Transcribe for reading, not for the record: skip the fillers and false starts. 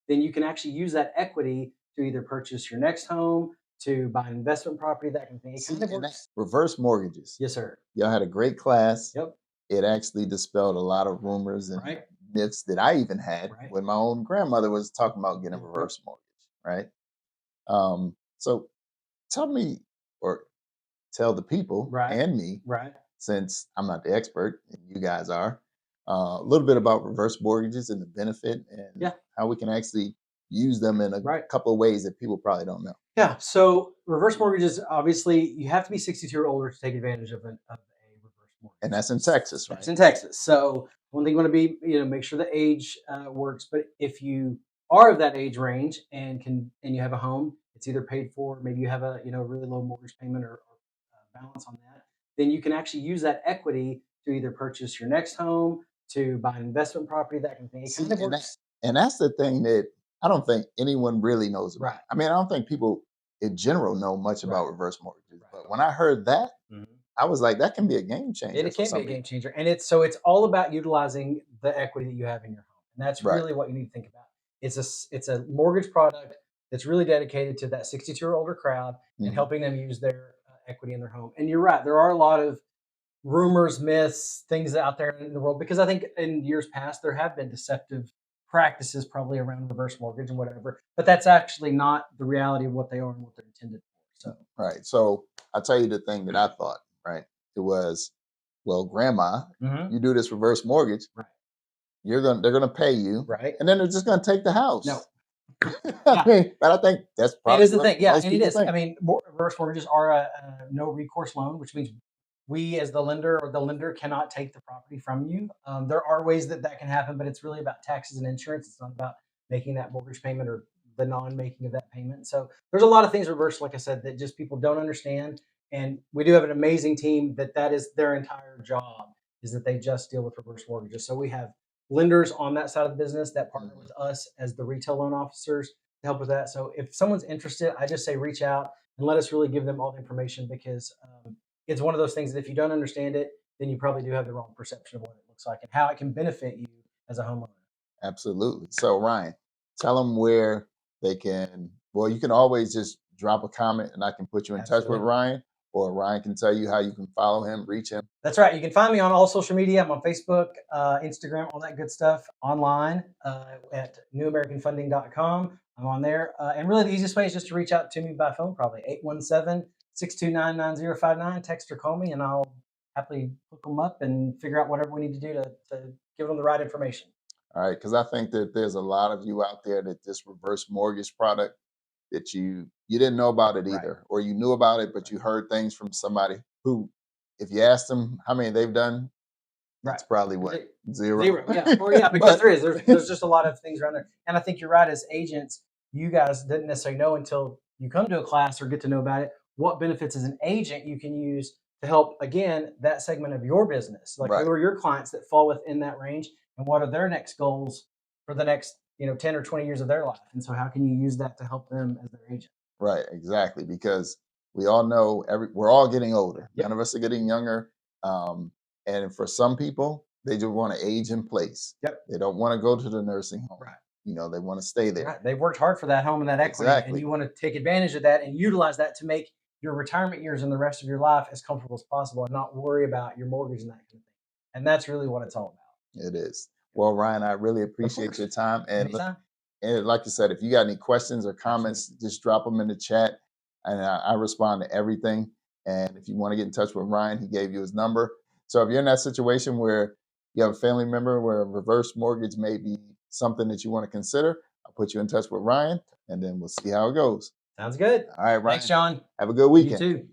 then you can actually use that equity to either purchase your next home, to buy an investment property, that kind of thing. It See, kind of and works. reverse mortgages. Yes, sir. Y'all had a great class. Yep. It actually dispelled a lot of rumors and Right. myths that I even had Right. when my own grandmother was talking about getting a Yep. reverse mortgage, right? So tell me, or tell the people Right. and me, Right. since I'm not the expert and you guys are, a little bit about reverse mortgages and the benefit and Yeah. how we can actually use them in a Right. couple of ways that people probably don't know. Yeah. So reverse mortgages, obviously, you have to be 62 or older to take advantage of a reverse mortgage. And that's in Texas, right? That's in Texas. So one thing you want to be, make sure the age works. But if you are of that age range and you have a home, it's either paid for, maybe you have a really low mortgage payment or balance on that, then you can actually use that equity to either purchase your next home, to buy an investment property, that kind of thing. It See, kind of works. and that's the thing that I don't think anyone really knows about. Right. I mean, I don't think people in general know much about Right. reverse mortgages. Right. But when I heard that, Mhm. I was like, that can be a game changer It for can be some a game people. changer, and it's all about utilizing the equity that you have in your home, and that's Right. really what you need to think about. It's a mortgage product that's really dedicated to that 62 or older crowd and Mhm. helping them use their equity in their home. And you're right, there are a lot of rumors, myths, things out there in the world, because I think in years past there have been deceptive practices probably around reverse mortgage and whatever, but that's actually not the reality of what they are and what they're intended for. So Right. So I'll tell you the thing that I thought, right? It was, well, grandma, you do this reverse mortgage, right, they're gonna pay you, right. and then they're just gonna take the No, house. I yeah. mean, but I think that's It probably is the what thing, yeah, most and it people is. I think. mean, reverse mortgages are a no recourse loan, which means we, as the lender or the lender, cannot take the property from you. There are ways that that can happen, but it's really about taxes and insurance. It's not about making that mortgage payment or the non-making of that payment. So there's a lot of things reverse, like I said, that just people don't understand. And we do have an amazing team that is their entire job, is that they just deal with reverse mortgages. So we have lenders on that side of the business that partner with us as the retail loan officers to help with that. So if someone's interested, I just say reach out and let us really give them all the information, because it's one of those things that if you don't understand it, then you probably do have the wrong perception of what it looks like and how it can benefit you as a homeowner. Absolutely. So Ryan, tell them where they can. Well, you can always just drop a comment, and I can put you in touch with Absolutely. Ryan, or Ryan can tell you how you can follow him, reach him. That's right. You can find me on all social media. I'm on Facebook, Instagram, all that good stuff, online at newamericanfunding.com. I'm on there. And really, the easiest way is just to reach out to me by phone, probably 817-629-9059. Text or call me, and I'll happily hook them up and figure out whatever we need to do to give them the right information. All right, because I think that there's a lot of you out there that this reverse mortgage product that you didn't know about it Right. either, or you knew about it, but you heard things from somebody who, if you asked them how many they've done, Right. it's probably what, zero. Zero. Yeah. Or yeah, because But there's just a lot of things around there. And I think you're right. As agents, you guys didn't necessarily know until you come to a class or get to know about it what benefits as an agent you can use to help, again, that segment of your business. Like, right, who are your clients that fall within that range, and what are their next goals for the next 10 or 20 years of their life, and so how can you use that to help them as their agent? right, exactly. Because we all know we're all getting older. Yep. None of us are getting younger. Um, and for some people, they just want to age in place. Yep. They don't want to go to the nursing home. Right. They want to stay there. Right. They've worked hard for that home and that equity, and Exactly. you want to take advantage of that and utilize that to make your retirement years and the rest of your life as comfortable as possible, and not worry about your mortgage and that kind of thing. And that's really what it's all about. It is. Well, Ryan, I really Of appreciate course. your time. Anytime. And like you said, if you got any questions or comments, just drop them in the chat, and I respond to everything. And if you want to get in touch with Ryan, he gave you his number. So if you're in that situation where you have a family member where a reverse mortgage may be something that you want to consider, I'll put you in touch with Ryan, and then we'll see how it goes. Sounds good. All right, Ryan. Thanks, John. Have a good You weekend. too.